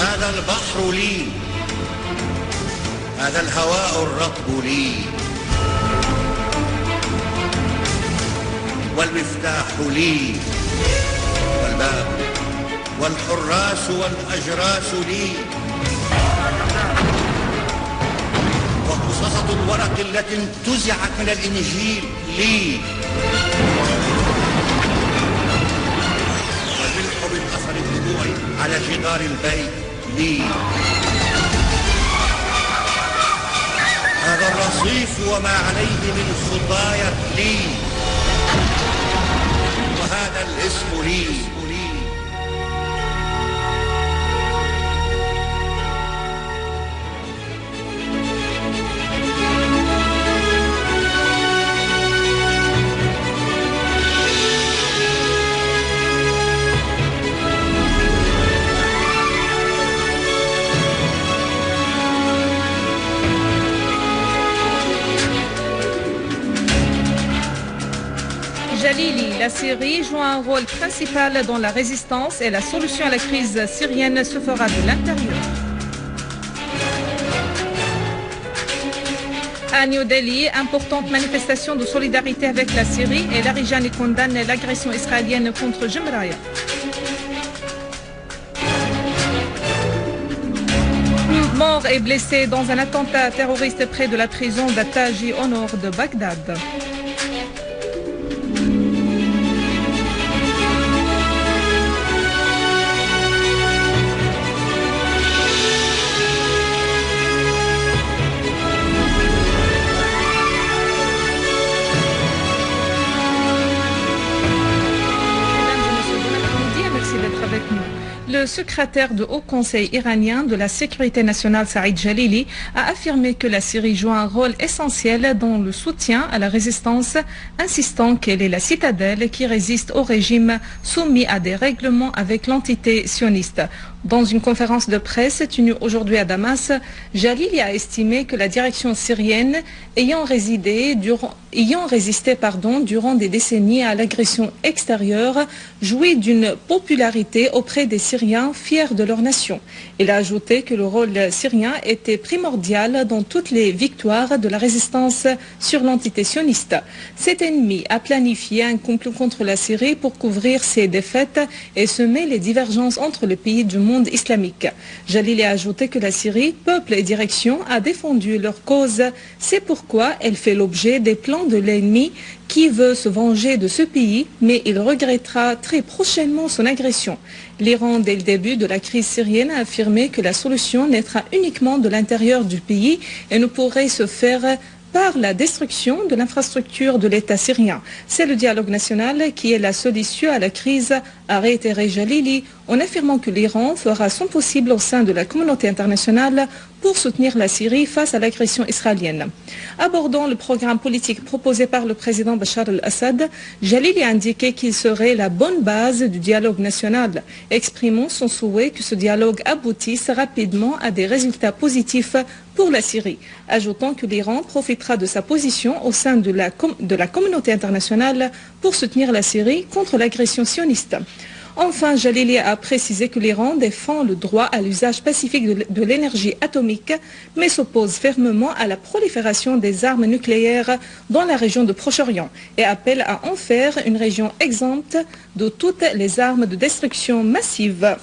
هذا البحر لي، هذا الهواء الرطب لي، والمفتاح لي، والباب والحراس والأجراس لي، وقصصة الورق التي انتزعت من الإنجيل لي، والملح من أثر الدموع على جدار البيت لي، هذا الرصيف وما عليه من خطايا لي، وهذا الاسم لي. Jalili, la Syrie joue un rôle principal dans la résistance et la solution à la crise syrienne se fera de l'intérieur. À New Delhi, importante manifestation de solidarité avec la Syrie et Larijani condamne l'agression israélienne contre Jemraya. Morts et blessés dans un attentat terroriste près de la prison d'Ataji au nord de Bagdad. Le secrétaire du Haut Conseil iranien de la sécurité nationale Saïd Jalili a affirmé que la Syrie joue un rôle essentiel dans le soutien à la résistance, insistant qu'elle est la citadelle qui résiste au régime soumis à des règlements avec l'entité sioniste. Dans une conférence de presse tenue aujourd'hui à Damas, Jalili a estimé que la direction syrienne ayant résisté durant des décennies à l'agression extérieure jouit d'une popularité auprès des Syriens fiers de leur nation. Il a ajouté que le rôle syrien était primordial dans toutes les victoires de la résistance sur l'entité sioniste. Cet ennemi a planifié un complot contre la Syrie pour couvrir ses défaites et semer les divergences entre les pays du monde islamique. Jalili a ajouté que la Syrie, peuple et direction, a défendu leur cause. C'est pourquoi elle fait l'objet des plans de l'ennemi qui veut se venger de ce pays, mais il regrettera très prochainement son agression. L'Iran, dès le début de la crise syrienne, a affirmé que la solution naîtra uniquement de l'intérieur du pays et ne pourrait se faire par la destruction de l'infrastructure de l'État syrien. C'est le dialogue national qui est la seule issue à la crise, a réitéré Jalili, en affirmant que l'Iran fera son possible au sein de la communauté internationale pour soutenir la Syrie face à l'agression israélienne. Abordant le programme politique proposé par le président Bachar el-Assad, Jalili a indiqué qu'il serait la bonne base du dialogue national, exprimant son souhait que ce dialogue aboutisse rapidement à des résultats positifs pour la Syrie, ajoutant que l'Iran profitera de sa position au sein de la communauté internationale pour soutenir la Syrie contre l'agression sioniste. Enfin, Jalili a précisé que l'Iran défend le droit à l'usage pacifique de l'énergie atomique, mais s'oppose fermement à la prolifération des armes nucléaires dans la région de Proche-Orient et appelle à en faire une région exempte de toutes les armes de destruction massive.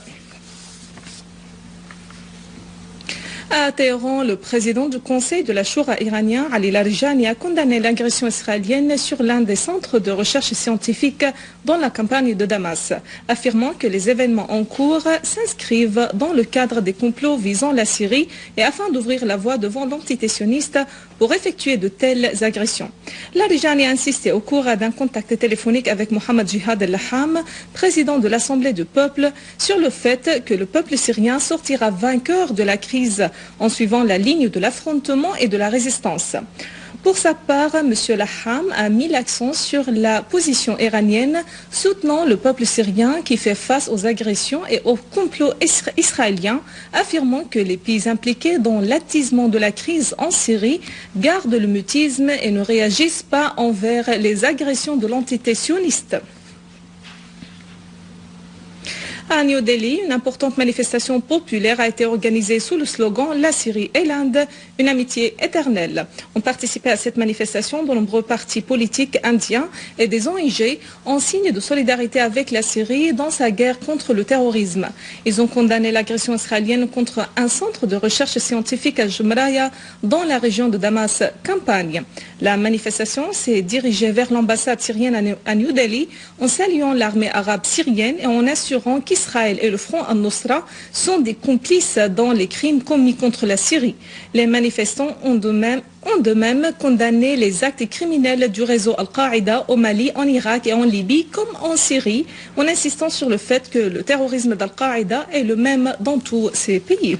À Téhéran, le président du Conseil de la Choura iranien, Ali Larijani, a condamné l'agression israélienne sur l'un des centres de recherche scientifique dans la campagne de Damas, affirmant que les événements en cours s'inscrivent dans le cadre des complots visant la Syrie et afin d'ouvrir la voie devant l'entité sioniste pour effectuer de telles agressions. Larijani a insisté au cours d'un contact téléphonique avec Mohamed Jihad el-Laham, président de l'Assemblée du peuple, sur le fait que le peuple syrien sortira vainqueur de la crise en suivant la ligne de l'affrontement et de la résistance. Pour sa part, M. Laham a mis l'accent sur la position iranienne soutenant le peuple syrien qui fait face aux agressions et au complot israélien, affirmant que les pays impliqués dans l'attisement de la crise en Syrie gardent le mutisme et ne réagissent pas envers les agressions de l'entité sioniste. À New Delhi, une importante manifestation populaire a été organisée sous le slogan « La Syrie et l'Inde, une amitié éternelle ». Ont participé à cette manifestation de nombreux partis politiques indiens et des ONG en signe de solidarité avec la Syrie dans sa guerre contre le terrorisme. Ils ont condamné l'agression israélienne contre un centre de recherche scientifique à Jumraya dans la région de Damas-Campagne. La manifestation s'est dirigée vers l'ambassade syrienne à New Delhi en saluant l'armée arabe syrienne et en assurant qu'Israël et le Front al-Nusra sont des complices dans les crimes commis contre la Syrie. Les manifestants ont de même condamné les actes criminels du réseau Al-Qaïda au Mali, en Irak et en Libye comme en Syrie, en insistant sur le fait que le terrorisme d'Al-Qaïda est le même dans tous ces pays.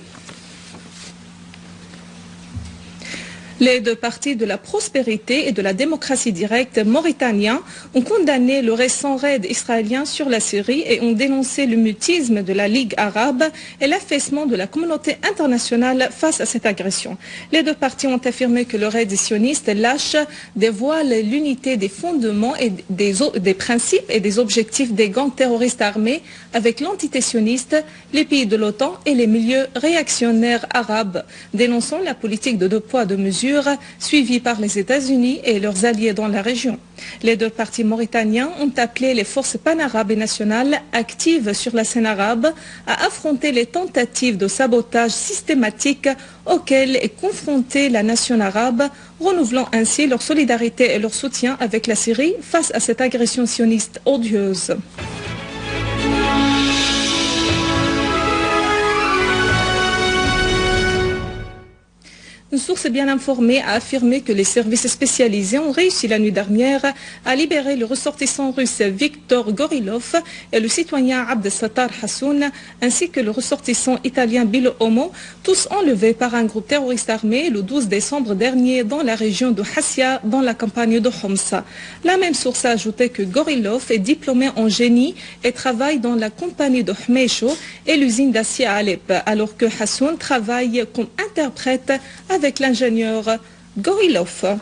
Les deux partis de la prospérité et de la démocratie directe mauritaniens ont condamné le récent raid israélien sur la Syrie et ont dénoncé le mutisme de la Ligue arabe et l'affaissement de la communauté internationale face à cette agression. Les deux partis ont affirmé que le raid sioniste lâche dévoile l'unité des fondements et des principes et des objectifs des gangs terroristes armés avec l'entité sioniste, les pays de l'OTAN et les milieux réactionnaires arabes, dénonçant la politique de deux poids deux mesures suivis par les États-Unis et leurs alliés dans la région. Les deux partis mauritaniens ont appelé les forces panarabes et nationales actives sur la scène arabe à affronter les tentatives de sabotage systématique auxquelles est confrontée la nation arabe, renouvelant ainsi leur solidarité et leur soutien avec la Syrie face à cette agression sioniste odieuse. Une source bien informée a affirmé que les services spécialisés ont réussi la nuit dernière à libérer le ressortissant russe Viktor Gorilov et le citoyen Abdesattar Hassoun, ainsi que le ressortissant italien Bilo Homo, tous enlevés par un groupe terroriste armé le 12 décembre dernier dans la région de Hassia, dans la campagne de Homs. La même source a ajouté que Gorilov est diplômé en génie et travaille dans la compagnie de Hmeisho et l'usine d'acier à Alep, alors que Hassoun travaille comme interprète avec l'ingénieur Gorilov.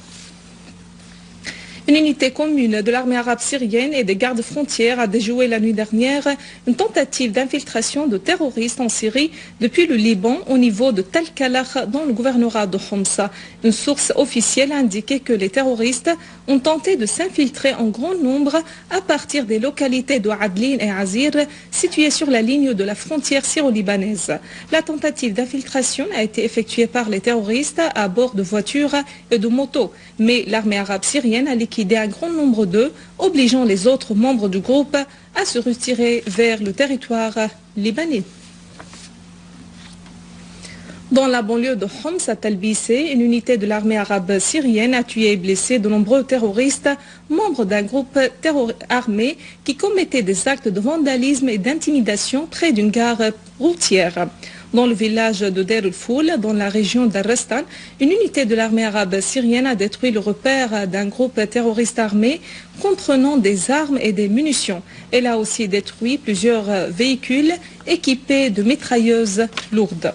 Une unité commune de l'armée arabe syrienne et des gardes frontières a déjoué la nuit dernière une tentative d'infiltration de terroristes en Syrie depuis le Liban au niveau de Tel Kalach dans le gouvernorat de Homs. Une source officielle a indiqué que les terroristes ont tenté de s'infiltrer en grand nombre à partir des localités de Adlin et Azir situées sur la ligne de la frontière syro-libanaise. La tentative d'infiltration a été effectuée par les terroristes à bord de voitures et de motos, mais l'armée arabe syrienne a liquidé un grand nombre d'eux, obligeant les autres membres du groupe à se retirer vers le territoire libanais. Dans la banlieue de Homs à Talbissé, une unité de l'armée arabe syrienne a tué et blessé de nombreux terroristes, membres d'un groupe armé qui commettait des actes de vandalisme et d'intimidation près d'une gare routière. Dans le village de Deir el-Foul, dans la région d'Arrestan, une unité de l'armée arabe syrienne a détruit le repère d'un groupe terroriste armé comprenant des armes et des munitions. Elle a aussi détruit plusieurs véhicules équipés de mitrailleuses lourdes.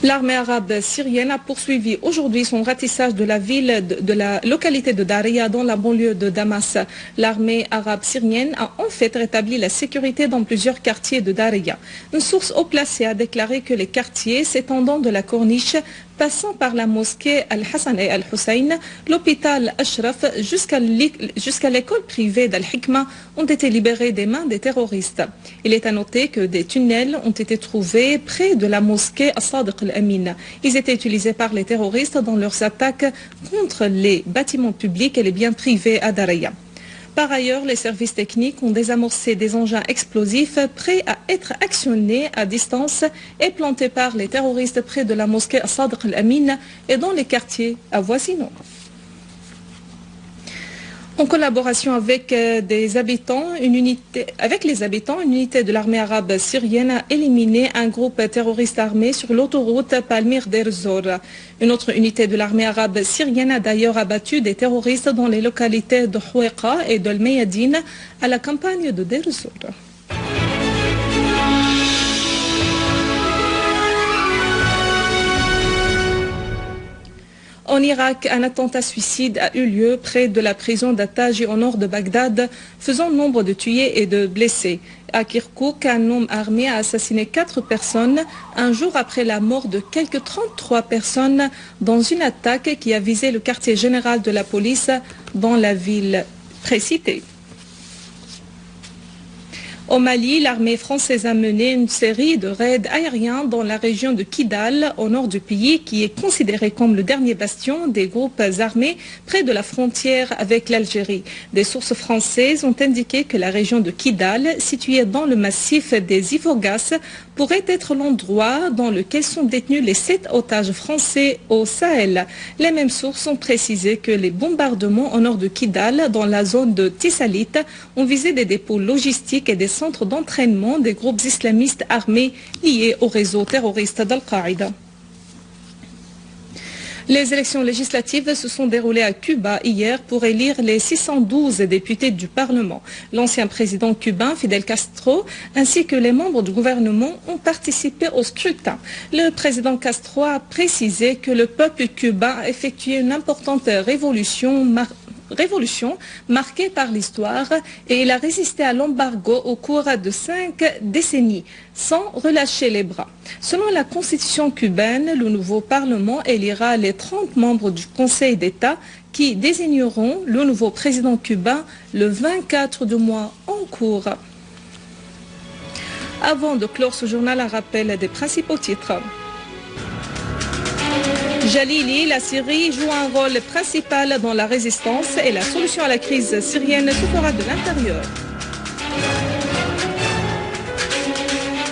L'armée arabe syrienne a poursuivi aujourd'hui son ratissage de la ville de la localité de Daria dans la banlieue de Damas. L'armée arabe syrienne a en fait rétabli la sécurité dans plusieurs quartiers de Daria. Une source haut placée a déclaré que les quartiers s'étendant de la corniche passant par la mosquée Al-Hassan et Al-Hussein, l'hôpital Ashraf jusqu'à l'école privée d'Al-Hikma ont été libérés des mains des terroristes. Il est à noter que des tunnels ont été trouvés près de la mosquée As-Sadiq al-Amin. Ils étaient utilisés par les terroristes dans leurs attaques contre les bâtiments publics et les biens privés à Daria. Par ailleurs, les services techniques ont désamorcé des engins explosifs prêts à être actionnés à distance et plantés par les terroristes près de la mosquée As-Sadiq al-Amin et dans les quartiers avoisinants. En collaboration avec les habitants, une unité de l'armée arabe syrienne a éliminé un groupe terroriste armé sur l'autoroute Palmyre-Deir ez-Zor. Une autre unité de l'armée arabe syrienne a d'ailleurs abattu des terroristes dans les localités de Houéqa et de Al-Mayadine à la campagne de Deir ez-Zor. En Irak, un attentat suicide a eu lieu près de la prison d'Attaji au nord de Bagdad, faisant nombre de tués et de blessés. À Kirkouk, un homme armé a assassiné 4 personnes un jour après la mort de quelques 33 personnes dans une attaque qui a visé le quartier général de la police dans la ville précitée. Au Mali, l'armée française a mené une série de raids aériens dans la région de Kidal, au nord du pays, qui est considéré comme le dernier bastion des groupes armés près de la frontière avec l'Algérie. Des sources françaises ont indiqué que la région de Kidal, située dans le massif des Ifoghas, pourrait être l'endroit dans lequel sont détenus les 7 otages français au Sahel. Les mêmes sources ont précisé que les bombardements au nord de Kidal, dans la zone de Tissalit, ont visé des dépôts logistiques et des centres d'entraînement des groupes islamistes armés liés au réseau terroriste d'Al-Qaïda. Les élections législatives se sont déroulées à Cuba hier pour élire les 612 députés du Parlement. L'ancien président cubain Fidel Castro ainsi que les membres du gouvernement ont participé au scrutin. Le président Castro a précisé que le peuple cubain a effectué une importante révolution marquée par l'histoire et il a résisté à l'embargo au cours de 5 décennies sans relâcher les bras. Selon la constitution cubaine, le nouveau Parlement élira les 30 membres du Conseil d'État qui désigneront le nouveau président cubain le 24 du mois en cours. Avant de clore ce journal, un rappel des principaux titres. Jalili, la Syrie joue un rôle principal dans la résistance et la solution à la crise syrienne se fera de l'intérieur.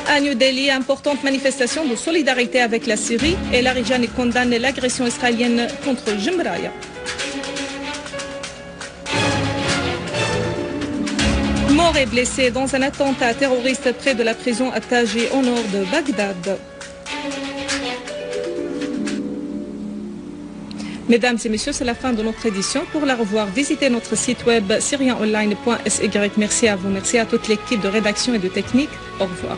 À New Delhi, importante manifestation de solidarité avec la Syrie et Larijani condamne l'agression israélienne contre Jumraya. Mort et blessé dans un attentat terroriste près de la prison Attaji au nord de Bagdad. Mesdames et messieurs, c'est la fin de notre édition. Pour la revoir, visitez notre site web syrienonline.sy. Merci à vous, merci à toute l'équipe de rédaction et de technique. Au revoir.